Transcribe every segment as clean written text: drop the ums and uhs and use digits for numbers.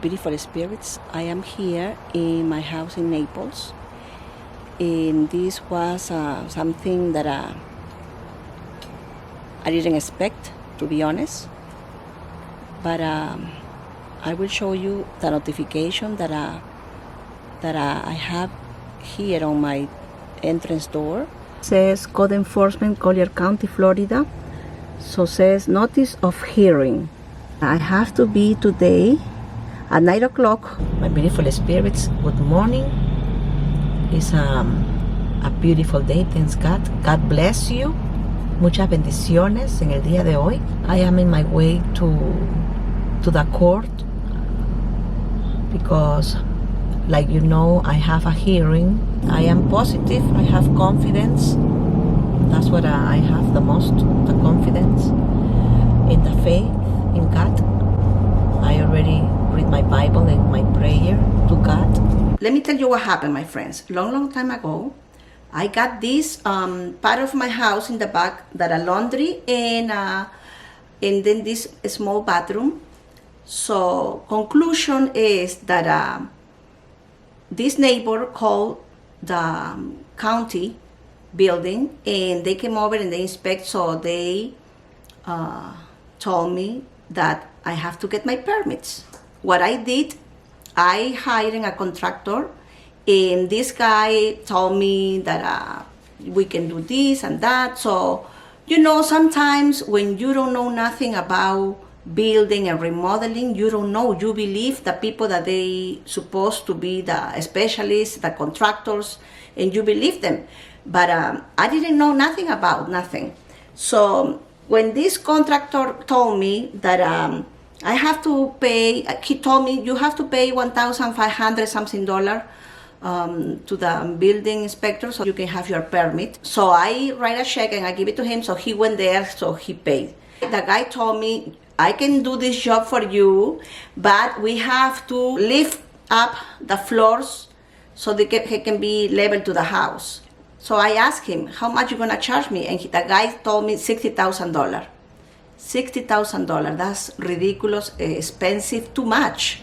beautiful spirits. I am here in my house in Naples, and this was something that I didn't expect, to be honest, but I will show you the notification that I have here on my entrance door. It says Code Enforcement, Collier County, Florida. So says notice of hearing. I have to be today at 9 o'clock. My beautiful spirits, good morning. It's a beautiful day, thanks God. God bless you. Muchas bendiciones en el día de hoy. I am in my way to the court because, like you know, I have a hearing. I am positive, I have confidence. That's what I have the most, the confidence in the faith in God. I already read my Bible and my prayer to God. Let me tell you what happened, my friends. Long time ago, I got this part of my house in the back that a laundry and then this small bathroom. So conclusion is that this neighbor called the county building and they came over and they inspect. So they told me that I have to get my permits. What I did, I hired a contractor, and this guy told me that we can do this and that. So, you know, sometimes when you don't know nothing about building and remodeling, you don't know. You believe the people that they supposed to be the specialists, the contractors, and you believe them. But I didn't know nothing about nothing. So when this contractor told me that I have to pay, he told me you have to pay $1,500 something to the building inspector so you can have your permit. So I write a check and I give it to him. So he went there, so he paid. The guy told me, I can do this job for you, but we have to lift up the floors so they can be level to the house. So I asked him, how much you gonna charge me? And the guy told me $60,000. $60,000, that's ridiculous, expensive, too much.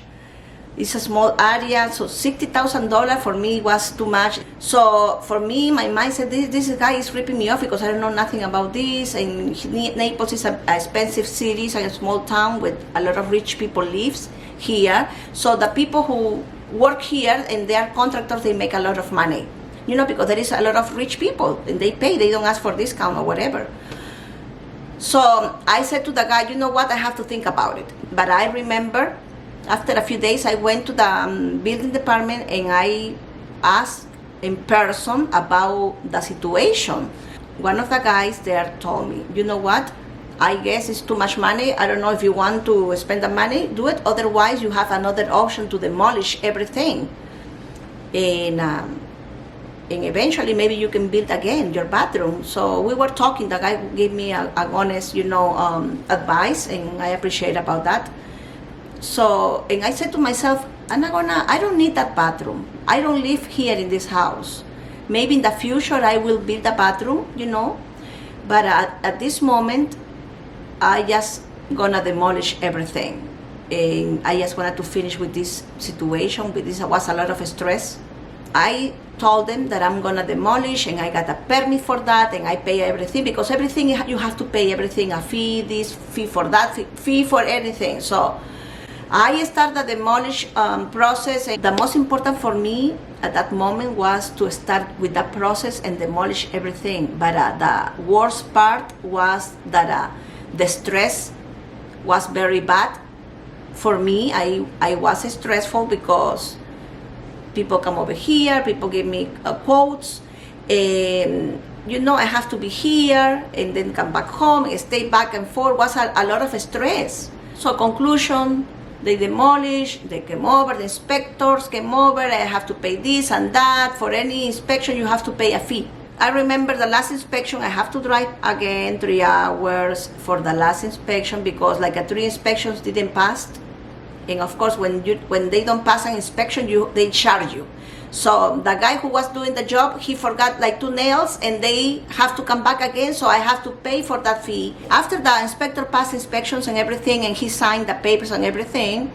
It's a small area, so $60,000 for me was too much. So for me, my mind said, this guy is ripping me off because I don't know nothing about this. And Naples is an expensive city, it's a small town with a lot of rich people lives here. So the people who work here and they are contractors, they make a lot of money. You know, because there is a lot of rich people and they pay, they don't ask for discount or whatever. So I said to the guy, you know what, I have to think about it. But I remember after a few days, I went to the building department and I asked in person about the situation. One of the guys there told me, you know what, I guess it's too much money. I don't know if you want to spend the money, do it. Otherwise, you have another option to demolish everything. And eventually maybe you can build again your bathroom. So we were talking, the guy gave me an honest, advice, and I appreciate about that. So, and I said to myself, I don't need that bathroom. I don't live here in this house. Maybe in the future I will build a bathroom, but at this moment, I just gonna demolish everything. And I just wanted to finish with this situation, but this was a lot of stress. I told them that I'm gonna demolish and I got a permit for that and I pay everything, because everything you have to pay everything, a fee, this fee for that, fee for anything. So I started the demolish process. And the most important for me at that moment was to start with the process and demolish everything. But the worst part was that the stress was very bad for me. I was stressful because people come over here, people give me quotes, and I have to be here and then come back home and stay back and forth. Was a lot of stress. So conclusion, they demolished, they came over, the inspectors came over, I have to pay this and that. For any inspection, you have to pay a fee. I remember the last inspection, I have to drive again 3 hours for the last inspection because like 3 inspections didn't pass. And of course, when they don't pass an inspection, they charge you. So the guy who was doing the job, he forgot like 2 nails and they have to come back again, so I have to pay for that fee. After the inspector passed inspections and everything and he signed the papers and everything,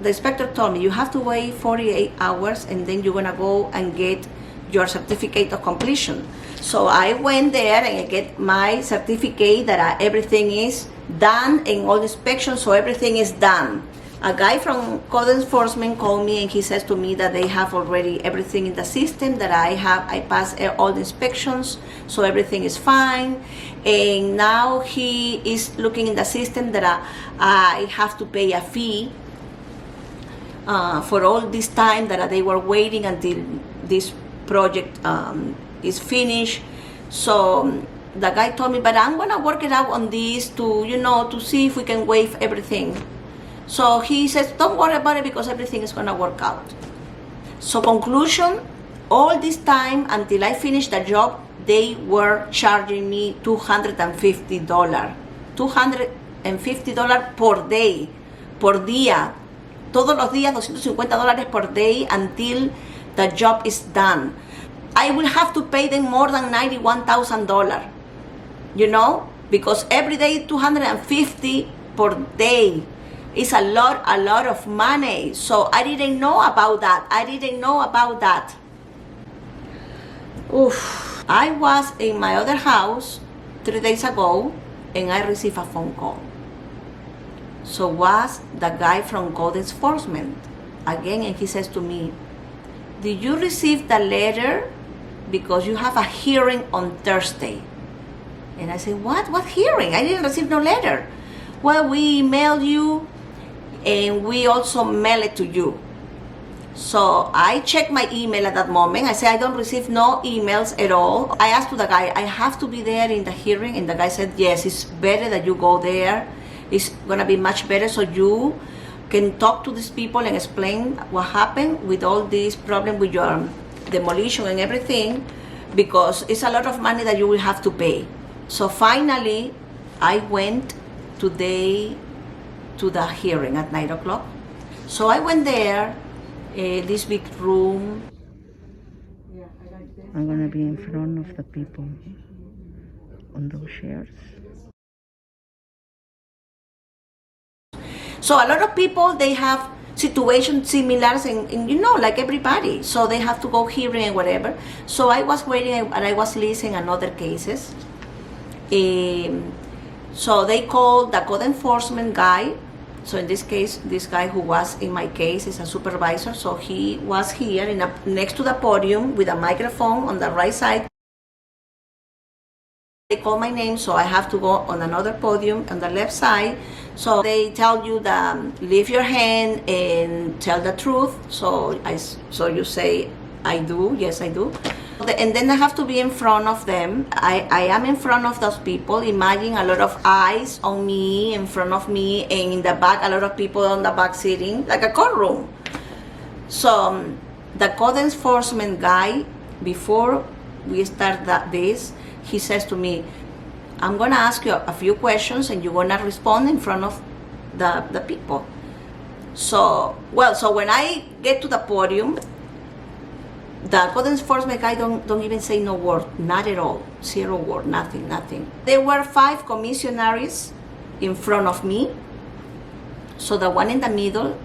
the inspector told me, you have to wait 48 hours and then you're gonna go and get your certificate of completion. So I went there and I get my certificate that everything is done in all inspections, so everything is done. A guy from code enforcement called me and he says to me that they have already everything in the system, that I passed all the inspections, so everything is fine. And now he is looking in the system that I have to pay a fee for all this time that they were waiting until this project is finished. So the guy told me, but I'm gonna work it out on this to, to see if we can waive everything. So he says, don't worry about it because everything is gonna work out. So conclusion, all this time until I finished the job, they were charging me $250. $250 por day, por día. Todos los días, $250 per day until the job is done. I will have to pay them more than $91,000, because every day $250 per day is a lot of money. So I didn't know about that. Oof. I was in my other house 3 days ago and I received a phone call. So was the guy from code enforcement again, and he says to me, did you receive the letter? Because you have a hearing on Thursday. And I said, what hearing? I didn't receive no letter. Well, we emailed you and we also mail it to you. So I checked my email at that moment. I said, I don't receive no emails at all. I asked to the guy, I have to be there in the hearing? And the guy said, yes, it's better that you go there. It's gonna be much better so you can talk to these people and explain what happened with all this problem with your demolition and everything, because it's a lot of money that you will have to pay. So finally, I went today to the hearing at 9 o'clock. So I went there, this big room. I'm gonna be in front of the people on those chairs. So a lot of people, they have situations similar and like everybody. So they have to go hearing and whatever. So I was waiting and I was listening on other cases. So they called the code enforcement guy. So in this case, this guy who was in my case is a supervisor. So he was here next to the podium with a microphone on the right side. They call my name, so I have to go on another podium on the left side. So they tell you that lift your hand and tell the truth. So you say, I do, yes I do. And then I have to be in front of them. I am in front of those people. Imagine a lot of eyes on me, in front of me, and in the back, a lot of people on the back sitting, like a courtroom. So the code enforcement guy, before we start this, he says to me, I'm gonna ask you a few questions and you're gonna respond in front of the people. So when I get to the podium, the code enforcement guy don't even say no word, not at all, 0 word, nothing. There were 5 commissionaries in front of me. So the one in the middle,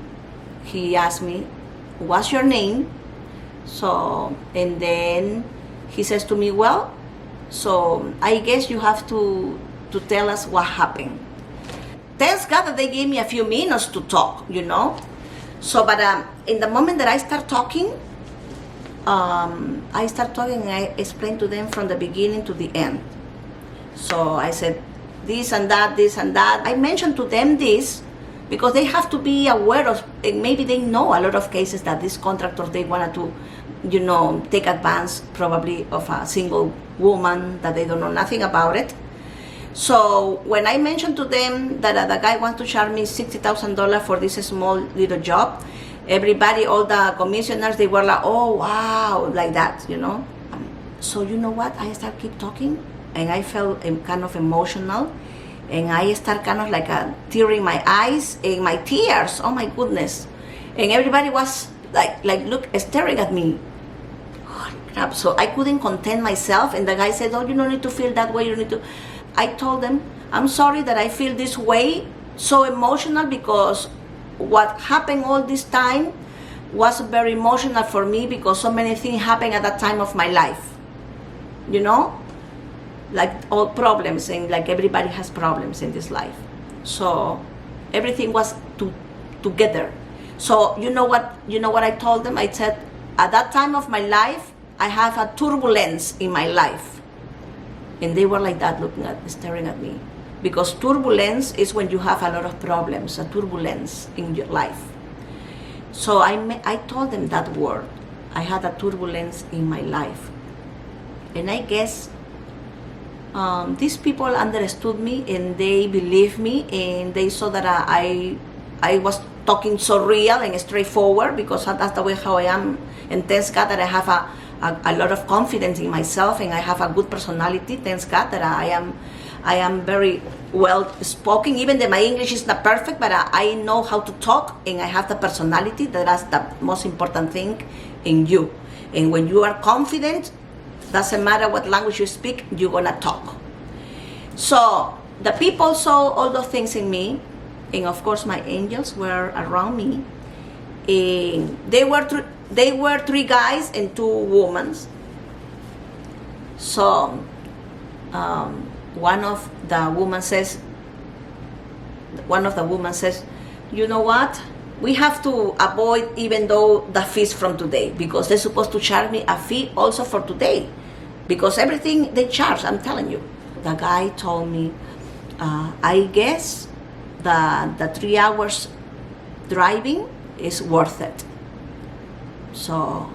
he asked me, what's your name? So, and then he says to me, well, so I guess you have to tell us what happened. Thanks God that they gave me a few minutes to talk, So, but in the moment that I start talking and I explained to them from the beginning to the end. So I said this and that. I mentioned to them this because they have to be aware of, and maybe they know a lot of cases that these contractors, they wanted to, take advantage probably of a single woman that they don't know nothing about it. So when I mentioned to them that the guy wants to charge me $60,000 for this small little job, everybody, all the commissioners, they were like, oh wow, like that, So you know what? I start keep talking and I felt kind of emotional and I start kind of like tearing my eyes and my tears, oh my goodness. And everybody was like look, staring at me. So I couldn't contain myself, and the guy said, oh, you don't need to feel that way, you need to. I told them, I'm sorry that I feel this way, so emotional, because what happened all this time was very emotional for me, because so many things happened at that time of my life, you know, like all problems, and like everybody has problems in this life. So everything was together. So you know what I told them? I said, at that time of my life, I have a turbulence in my life. And they were like that, staring at me. Because turbulence is when you have a lot of problems, a turbulence in your life. So I told them that word. I had a turbulence in my life. And I guess these people understood me, and they believed me, and they saw that I was talking so real and straightforward, because that's the way how I am. And thanks God that I have a lot of confidence in myself, and I have a good personality. Thanks God that I am very well spoken, even though my English is not perfect, but I know how to talk, and I have the personality. That's the most important thing in you. And when you are confident, doesn't matter what language you speak, you're gonna talk. So the people saw all those things in me, and of course my angels were around me. And they were three guys and two women. So one of the women says, you know what? We have to avoid even though the fees from today, because they're supposed to charge me a fee also for today, because everything they charge, I'm telling you. The guy told me, I guess the 3 hours driving is worth it. So, oh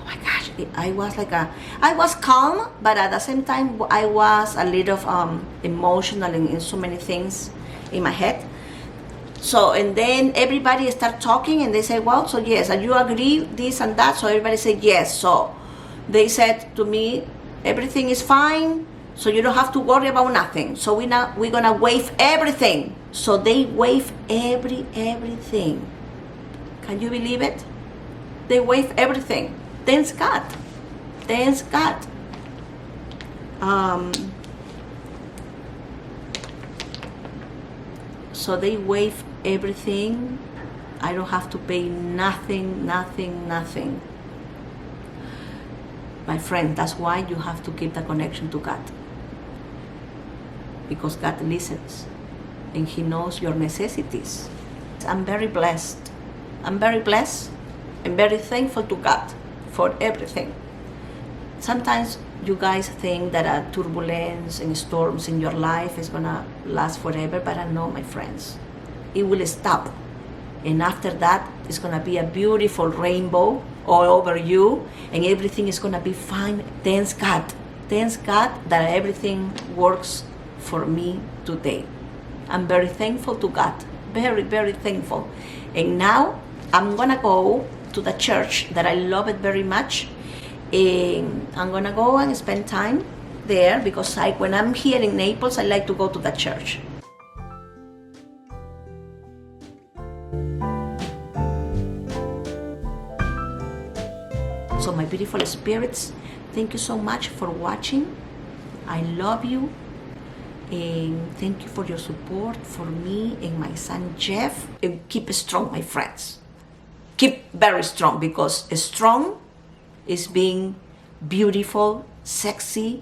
my gosh, I was calm, but at the same time, I was a little emotional in so many things in my head. So, and then everybody start talking, and they say, well, so yes, and you agree this and that? So everybody said yes. So they said to me, everything is fine, so you don't have to worry about nothing. So we're gonna waive everything. So they waive everything. Can you believe it? They waive everything. Thanks God. Thanks God. So they waive everything. I don't have to pay nothing. My friend, that's why you have to keep the connection to God. Because God listens, and He knows your necessities. I'm very blessed. I'm very blessed and very thankful to God for everything. Sometimes you guys think that a turbulence and storms in your life is gonna last forever, but I know, my friends, it will stop. And after that, it's gonna be a beautiful rainbow all over you, and everything is gonna be fine. Thanks God. Thanks God that everything works for me today. I'm very thankful to God. Very, very thankful. And now I'm gonna go to the church that I love it very much. And I'm gonna go and spend time there, because when I'm here in Naples, I like to go to the church. So my beautiful spirits, thank you so much for watching. I love you, and thank you for your support for me and my son Jeff. And keep strong, my friends. Keep very strong, because strong is being beautiful, sexy,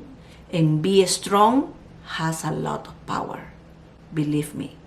and be strong has a lot of power. Believe me.